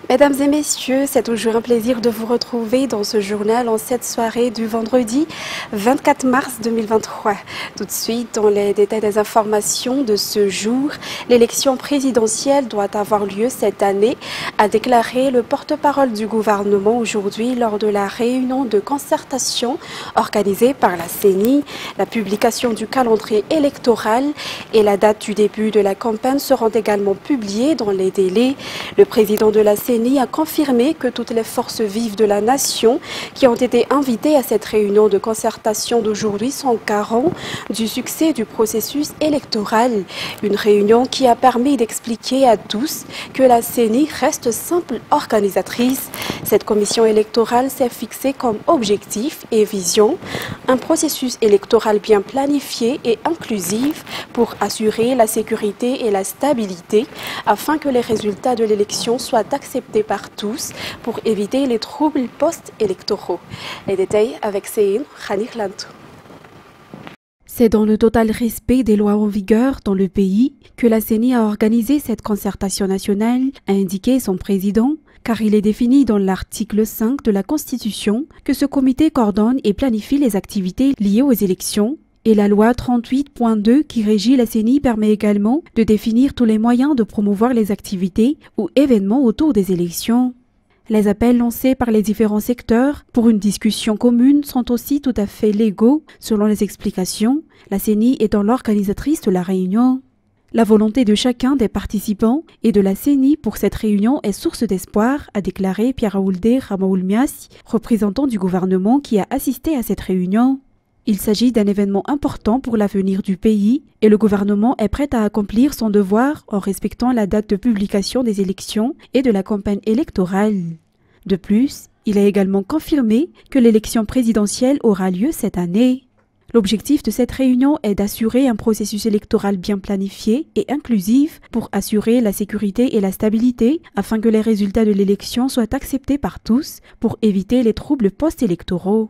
Mesdames et messieurs, c'est toujours un plaisir de vous retrouver dans ce journal en cette soirée du vendredi 24 mars 2023. Tout de suite, dans les détails des informations de ce jour, l'élection présidentielle doit avoir lieu cette année, a déclaré le porte-parole du gouvernement aujourd'hui lors de la réunion de concertation organisée par la CENI. La publication du calendrier électoral et la date du début de la campagne seront également publiées dans les délais. Le président de la CENI a confirmé que toutes les forces vives de la nation qui ont été invitées à cette réunion de concertation d'aujourd'hui sont garants du succès du processus électoral. Une réunion qui a permis d'expliquer à tous que la CENI reste simple organisatrice. Cette commission électorale s'est fixée comme objectif et vision un processus électoral bien planifié et inclusif pour assurer la sécurité et la stabilité afin que les résultats de l'élection soient acceptés par tous pour éviter les troubles post-électoraux. Les détails avec Céline Khaniklantou. C'est dans le total respect des lois en vigueur dans le pays que la CENI a organisé cette concertation nationale, a indiqué son président, car il est défini dans l'article 5 de la Constitution que ce comité coordonne et planifie les activités liées aux élections. Et la loi 38.2 qui régit la CENI permet également de définir tous les moyens de promouvoir les activités ou événements autour des élections. Les appels lancés par les différents secteurs pour une discussion commune sont aussi tout à fait légaux, selon les explications, la CENI étant l'organisatrice de la réunion. La volonté de chacun des participants et de la CENI pour cette réunion est source d'espoir, a déclaré Pierre-Aoulde Ramaoulmias, représentant du gouvernement qui a assisté à cette réunion. Il s'agit d'un événement important pour l'avenir du pays et le gouvernement est prêt à accomplir son devoir en respectant la date de publication des élections et de la campagne électorale. De plus, il a également confirmé que l'élection présidentielle aura lieu cette année. L'objectif de cette réunion est d'assurer un processus électoral bien planifié et inclusif pour assurer la sécurité et la stabilité afin que les résultats de l'élection soient acceptés par tous pour éviter les troubles post-électoraux.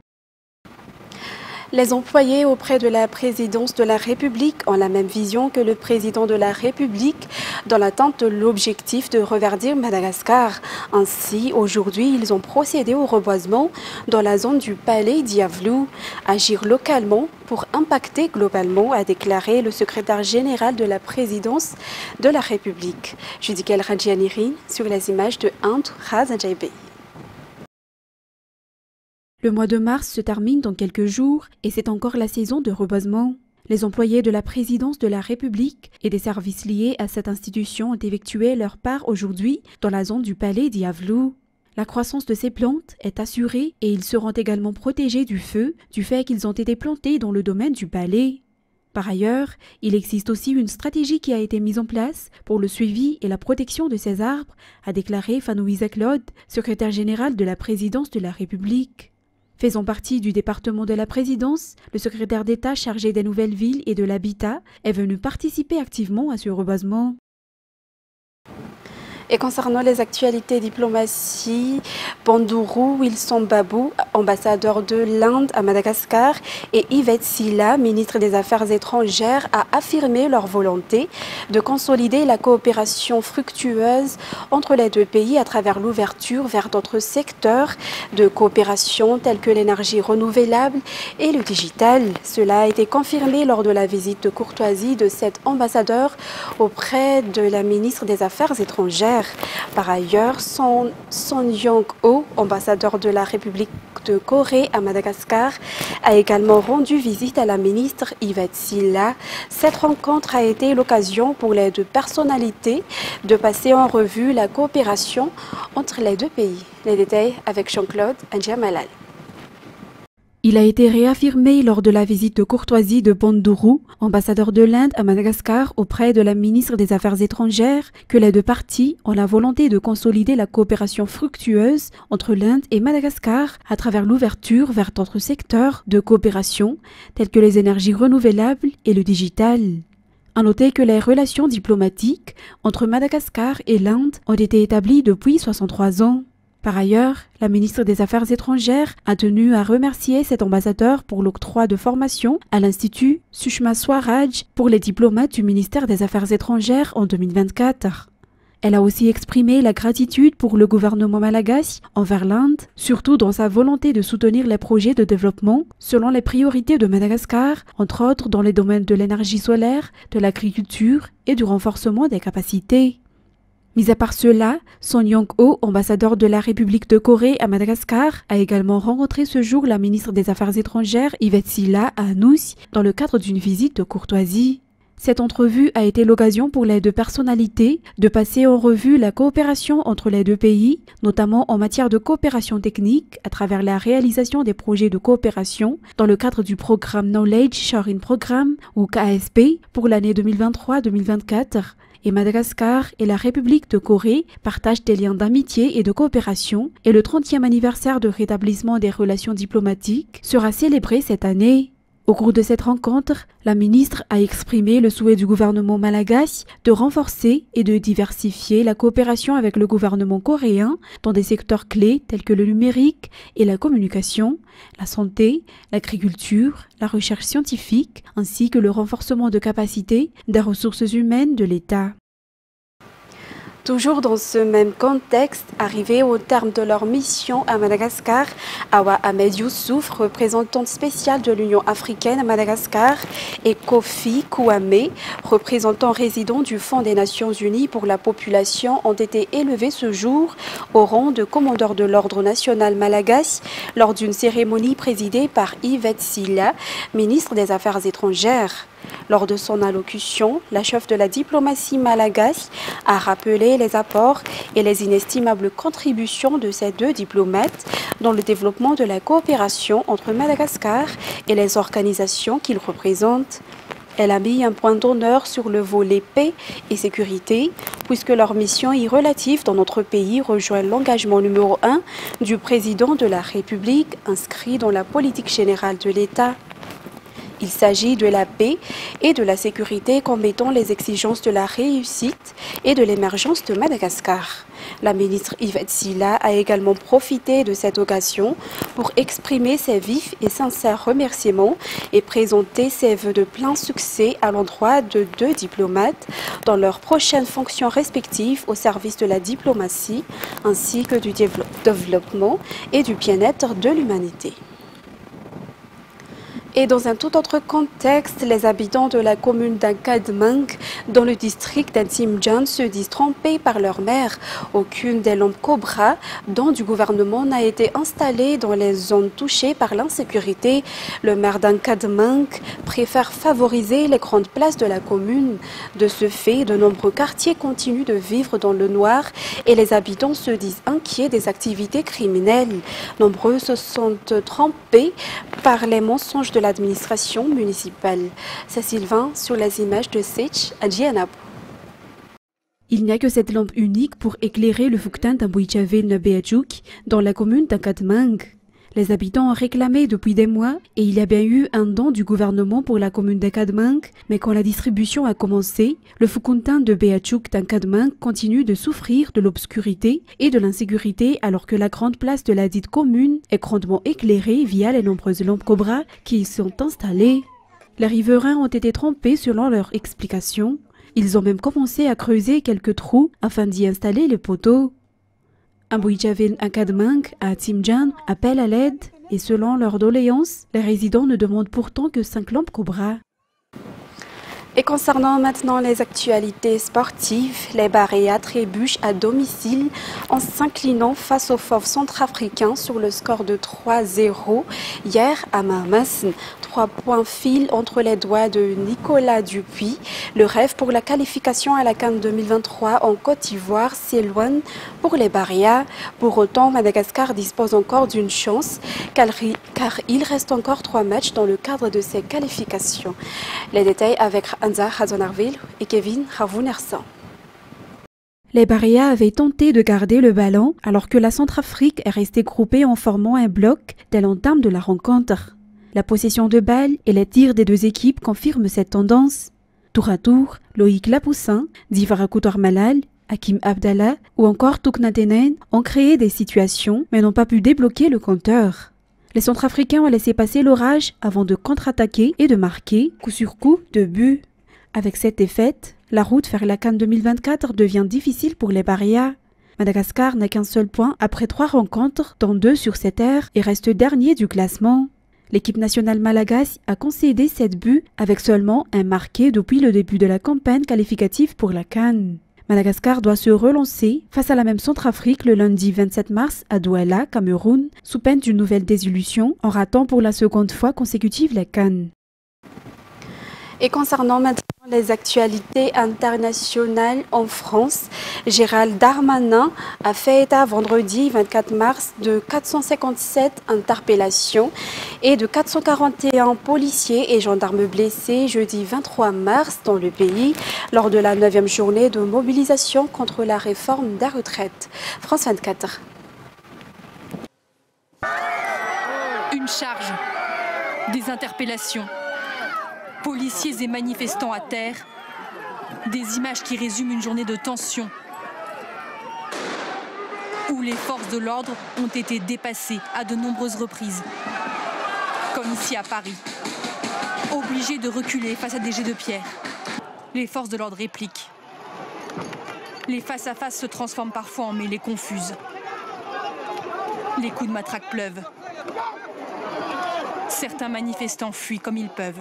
Les employés auprès de la présidence de la République ont la même vision que le président de la République dans l'attente de l'objectif de reverdir Madagascar. Ainsi, aujourd'hui, ils ont procédé au reboisement dans la zone du palais Diavlou. Agir localement pour impacter globalement, a déclaré le secrétaire général de la présidence de la République. Judikel Radjianirin sur les images de Ant Razadjaibé. Le mois de mars se termine dans quelques jours et c'est encore la saison de reboisement. Les employés de la présidence de la République et des services liés à cette institution ont effectué leur part aujourd'hui dans la zone du palais Diavlou. La croissance de ces plantes est assurée et ils seront également protégés du feu du fait qu'ils ont été plantés dans le domaine du palais. Par ailleurs, il existe aussi une stratégie qui a été mise en place pour le suivi et la protection de ces arbres, a déclaré Fanouisa Claude, secrétaire général de la présidence de la République. Faisant partie du département de la présidence, le secrétaire d'État chargé des nouvelles villes et de l'habitat est venu participer activement à ce reboisement. Et concernant les actualités diplomatie, Banduru Wilson Babou, ambassadeur de l'Inde à Madagascar, et Yvette Silla, ministre des Affaires étrangères, a affirmé leur volonté de consolider la coopération fructueuse entre les deux pays à travers l'ouverture vers d'autres secteurs de coopération tels que l'énergie renouvelable et le digital. Cela a été confirmé lors de la visite de courtoisie de cet ambassadeur auprès de la ministre des Affaires étrangères. Par ailleurs, Son Young-ho, ambassadeur de la République de Corée à Madagascar, a également rendu visite à la ministre Yvette Silla. Cette rencontre a été l'occasion pour les deux personnalités de passer en revue la coopération entre les deux pays. Les détails avec Jean-Claude Ndjamalal. Il a été réaffirmé lors de la visite de courtoisie de Banduru, ambassadeur de l'Inde à Madagascar auprès de la ministre des Affaires étrangères, que les deux parties ont la volonté de consolider la coopération fructueuse entre l'Inde et Madagascar à travers l'ouverture vers d'autres secteurs de coopération tels que les énergies renouvelables et le digital. À noter que les relations diplomatiques entre Madagascar et l'Inde ont été établies depuis 63 ans. Par ailleurs, la ministre des Affaires étrangères a tenu à remercier cet ambassadeur pour l'octroi de formation à l'Institut Sushma Swaraj pour les diplomates du ministère des Affaires étrangères en 2024. Elle a aussi exprimé la gratitude pour le gouvernement malagasy envers l'Inde, surtout dans sa volonté de soutenir les projets de développement selon les priorités de Madagascar, entre autres dans les domaines de l'énergie solaire, de l'agriculture et du renforcement des capacités. Mis à part cela, Son Young-ho, ambassadeur de la République de Corée à Madagascar, a également rencontré ce jour la ministre des Affaires étrangères Yvette Silla à Anous dans le cadre d'une visite de courtoisie. Cette entrevue a été l'occasion pour les deux personnalités de passer en revue la coopération entre les deux pays, notamment en matière de coopération technique à travers la réalisation des projets de coopération dans le cadre du programme Knowledge Sharing Programme ou KSP pour l'année 2023-2024. Et Madagascar et la République de Corée partagent des liens d'amitié et de coopération et le 30e anniversaire de rétablissement des relations diplomatiques sera célébré cette année. Au cours de cette rencontre, la ministre a exprimé le souhait du gouvernement malagasy de renforcer et de diversifier la coopération avec le gouvernement coréen dans des secteurs clés tels que le numérique et la communication, la santé, l'agriculture, la recherche scientifique, ainsi que le renforcement de capacités des ressources humaines de l'État. Toujours dans ce même contexte, arrivé au terme de leur mission à Madagascar, Awa Ahmed Youssouf, représentante spéciale de l'Union africaine à Madagascar, et Kofi Kouamé, représentant résident du Fonds des Nations Unies pour la population, ont été élevés ce jour au rang de commandeur de l'ordre national malagasy lors d'une cérémonie présidée par Yvette Silla, ministre des Affaires étrangères. Lors de son allocution, la chef de la diplomatie malagasy a rappelé les apports et les inestimables contributions de ces deux diplomates dans le développement de la coopération entre Madagascar et les organisations qu'ils représentent. Elle a mis un point d'honneur sur le volet paix et sécurité, puisque leur mission y relative dans notre pays rejoint l'engagement numéro 1 du président de la République inscrit dans la politique générale de l'État. Il s'agit de la paix et de la sécurité comme étant les exigences de la réussite et de l'émergence de Madagascar. La ministre Yvette Silla a également profité de cette occasion pour exprimer ses vifs et sincères remerciements et présenter ses vœux de plein succès à l'endroit de deux diplomates dans leurs prochaines fonctions respectives au service de la diplomatie ainsi que du développement et du bien-être de l'humanité. Et dans un tout autre contexte, les habitants de la commune d'Ankadmang, dans le district d'Intimjan, se disent trompés par leur maire. Aucune des lampes Cobra, dont du gouvernement, n'a été installée dans les zones touchées par l'insécurité. Le maire d'Ankadmang préfère favoriser les grandes places de la commune. De ce fait, de nombreux quartiers continuent de vivre dans le noir et les habitants se disent inquiets des activités criminelles. Nombreux se sont trompés par les mensonges de l'administration municipale. C'est Sylvain sur les images de Sech à Djianapo. Il n'y a que cette lampe unique pour éclairer le Fuktan d'Amboïchavel Beachouk dans la commune d'Ankadmang. Les habitants ont réclamé depuis des mois et il y a bien eu un don du gouvernement pour la commune d'Ankadmang, mais quand la distribution a commencé, le Fukuntin de Beachouk d'Ankadmang continue de souffrir de l'obscurité et de l'insécurité alors que la grande place de la dite commune est grandement éclairée via les nombreuses lampes Cobra qui y sont installées. Les riverains ont été trompés selon leur explication. Ils ont même commencé à creuser quelques trous afin d'y installer les poteaux. Amboïchavel Ankadmang à Timjan appelle à l'aide et selon leur doléance, les résidents ne demandent pourtant que 5 lampes Cobra. Et concernant maintenant les actualités sportives, les Baréas trébuchent à domicile en s'inclinant face aux Fauves centrafricains sur le score de 3-0 hier à Marmassen. 3 points filent entre les doigts de Nicolas Dupuis. Le rêve pour la qualification à la CAN 2023 en Côte d'Ivoire s'éloigne pour les Baréas. Pour autant, Madagascar dispose encore d'une chance car il reste encore 3 matchs dans le cadre de ces qualifications. Les détails avec Anza Hazonarville et Kevin Ravounersan. Les Baréas avaient tenté de garder le ballon alors que la Centrafrique est restée groupée en formant un bloc dès l'entame de la rencontre. La possession de balles et les tirs des deux équipes confirment cette tendance. Tour à tour, Loïc Lapoussin, Divarakoutor Malal, Hakim Abdallah ou encore Touknatenen ont créé des situations mais n'ont pas pu débloquer le compteur. Les Centrafricains ont laissé passer l'orage avant de contre-attaquer et de marquer coup sur coup de but. Avec cette défaite, la route vers la CAN 2024 devient difficile pour les Baréas. Madagascar n'a qu'un seul point après 3 rencontres, dont 2 sur 7 aires, et reste dernier du classement. L'équipe nationale malagasy a concédé 7 buts avec seulement un marqué depuis le début de la campagne qualificative pour la CAN. Madagascar doit se relancer face à la même Centrafrique le lundi 27 mars à Douala, Cameroun, sous peine d'une nouvelle désillusion en ratant pour la seconde fois consécutive la CAN. Et concernant maintenant les actualités internationales en France, Gérald Darmanin a fait état vendredi 24 mars de 457 interpellations et de 441 policiers et gendarmes blessés jeudi 23 mars dans le pays lors de la 9e journée de mobilisation contre la réforme des retraites. France 24. Une charge, des interpellations. Policiers et manifestants à terre, des images qui résument une journée de tension où les forces de l'ordre ont été dépassées à de nombreuses reprises, comme ici à Paris, obligés de reculer face à des jets de pierre. Les forces de l'ordre répliquent. Les face-à-face se transforment parfois en mêlées confuses. Les coups de matraque pleuvent. Certains manifestants fuient comme ils peuvent.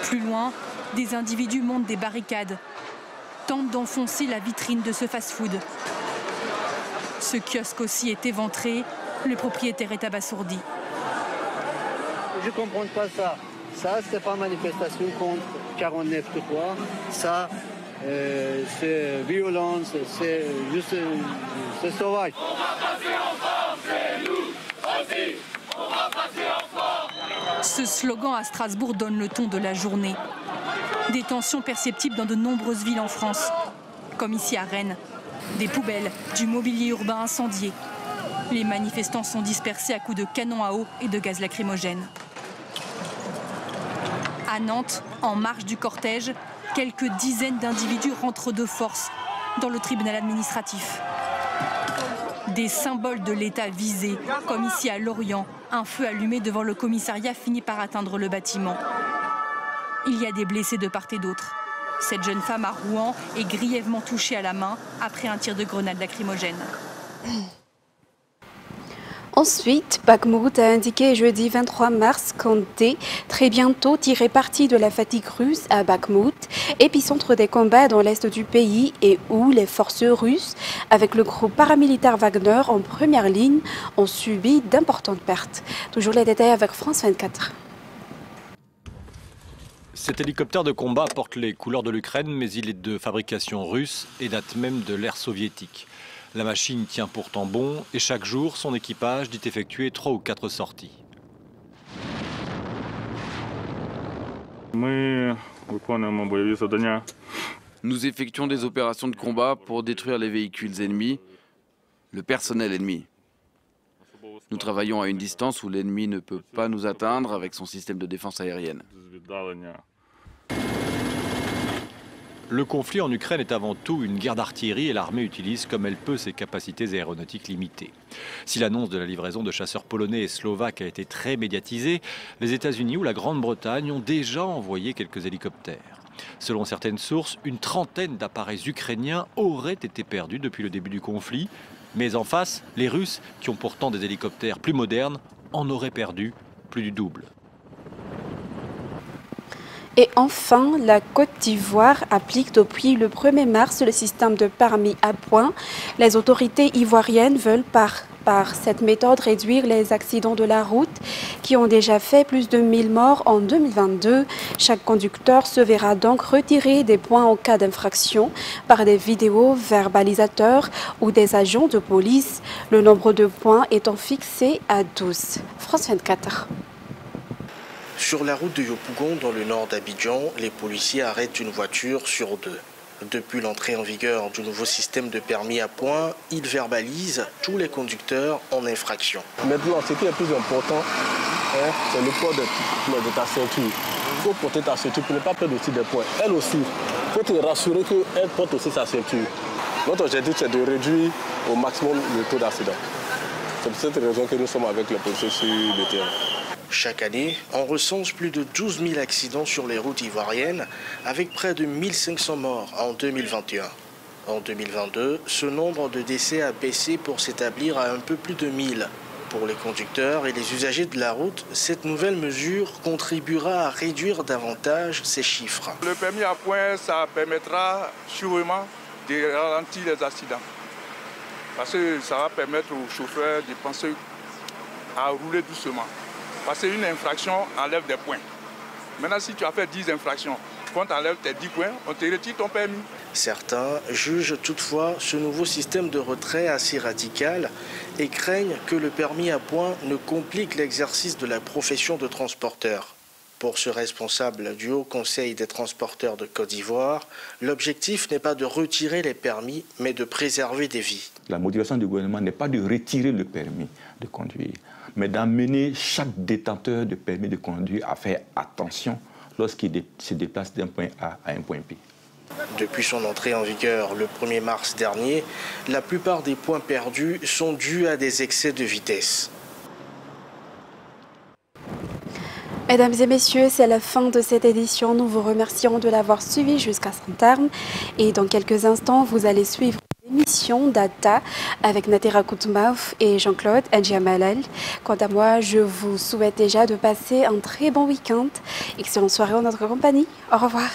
Plus loin, des individus montent des barricades, tentent d'enfoncer la vitrine de ce fast-food. Ce kiosque aussi est éventré, le propriétaire est abasourdi. Je ne comprends pas ça. Ça, c'est pas manifestation contre 49 de quoi. Ça, c'est violence, c'est juste c'est sauvage. On va passer ensemble, c'est nous aussi. On va passer ensemble. Ce slogan à Strasbourg donne le ton de la journée. Des tensions perceptibles dans de nombreuses villes en France, comme ici à Rennes. Des poubelles, du mobilier urbain incendié. Les manifestants sont dispersés à coups de canon à eau et de gaz lacrymogène. À Nantes, en marge du cortège, quelques dizaines d'individus rentrent de force dans le tribunal administratif. Des symboles de l'État visés, comme ici à Lorient, un feu allumé devant le commissariat finit par atteindre le bâtiment. Il y a des blessés de part et d'autre. Cette jeune femme à Rouen est grièvement touchée à la main après un tir de grenade lacrymogène. Ensuite, Bakhmout a indiqué jeudi 23 mars compter très bientôt tirer parti de la fatigue russe à Bakhmout, épicentre des combats dans l'est du pays et où les forces russes, avec le groupe paramilitaire Wagner en première ligne, ont subi d'importantes pertes. Toujours les détails avec France 24. Cet hélicoptère de combat porte les couleurs de l'Ukraine, mais il est de fabrication russe et date même de l'ère soviétique. La machine tient pourtant bon et chaque jour, son équipage dit effectuer 3 ou 4 sorties. Nous effectuons des opérations de combat pour détruire les véhicules ennemis, le personnel ennemi. Nous travaillons à une distance où l'ennemi ne peut pas nous atteindre avec son système de défense aérienne. Le conflit en Ukraine est avant tout une guerre d'artillerie et l'armée utilise comme elle peut ses capacités aéronautiques limitées. Si l'annonce de la livraison de chasseurs polonais et slovaques a été très médiatisée, les États-Unis ou la Grande-Bretagne ont déjà envoyé quelques hélicoptères. Selon certaines sources, une trentaine d'appareils ukrainiens auraient été perdus depuis le début du conflit. Mais en face, les Russes, qui ont pourtant des hélicoptères plus modernes, en auraient perdu plus du double. Et enfin, la Côte d'Ivoire applique depuis le 1er mars le système de permis à points. Les autorités ivoiriennes veulent par cette méthode réduire les accidents de la route qui ont déjà fait plus de 1000 morts en 2022. Chaque conducteur se verra donc retirer des points en cas d'infraction par des vidéos verbalisateurs ou des agents de police, le nombre de points étant fixé à 12. France 24. Sur la route de Yopougon, dans le nord d'Abidjan, les policiers arrêtent une voiture sur 2. Depuis l'entrée en vigueur du nouveau système de permis à points, ils verbalisent tous les conducteurs en infraction. Maintenant, ce qui est plus important, c'est le port de ta ceinture. Il faut porter ta ceinture pour ne pas perdre aussi des points. Elle aussi, il faut te rassurer qu'elle porte aussi sa ceinture. Notre objectif, c'est de réduire au maximum le taux d'accident. C'est pour cette raison que nous sommes avec les policiers sur le terrain. Chaque année, on recense plus de 12 000 accidents sur les routes ivoiriennes, avec près de 1500 morts en 2021. En 2022, ce nombre de décès a baissé pour s'établir à un peu plus de 1000. Pour les conducteurs et les usagers de la route, cette nouvelle mesure contribuera à réduire davantage ces chiffres. Le permis à points, ça permettra sûrement de ralentir les accidents. Parce que ça va permettre aux chauffeurs de penser à rouler doucement. Parce qu'une infraction enlève des points. Maintenant, si tu as fait 10 infractions, quand tu enlèves tes 10 points, on te retire ton permis. Certains jugent toutefois ce nouveau système de retrait assez radical et craignent que le permis à points ne complique l'exercice de la profession de transporteur. Pour ce responsable du Haut Conseil des transporteurs de Côte d'Ivoire, l'objectif n'est pas de retirer les permis, mais de préserver des vies. La motivation du gouvernement n'est pas de retirer le permis de conduire, mais d'amener chaque détenteur de permis de conduire à faire attention lorsqu'il se déplace d'un point A à un point B. Depuis son entrée en vigueur le 1er mars dernier, la plupart des points perdus sont dus à des excès de vitesse. Mesdames et messieurs, c'est la fin de cette édition. Nous vous remercions de l'avoir suivi jusqu'à son terme. Et dans quelques instants, vous allez suivre l'émission Data avec Natera Koutmaouf et Jean-Claude Ndjiamalal. Quant à moi, je vous souhaite déjà de passer un très bon week-end. Excellente soirée en notre compagnie. Au revoir.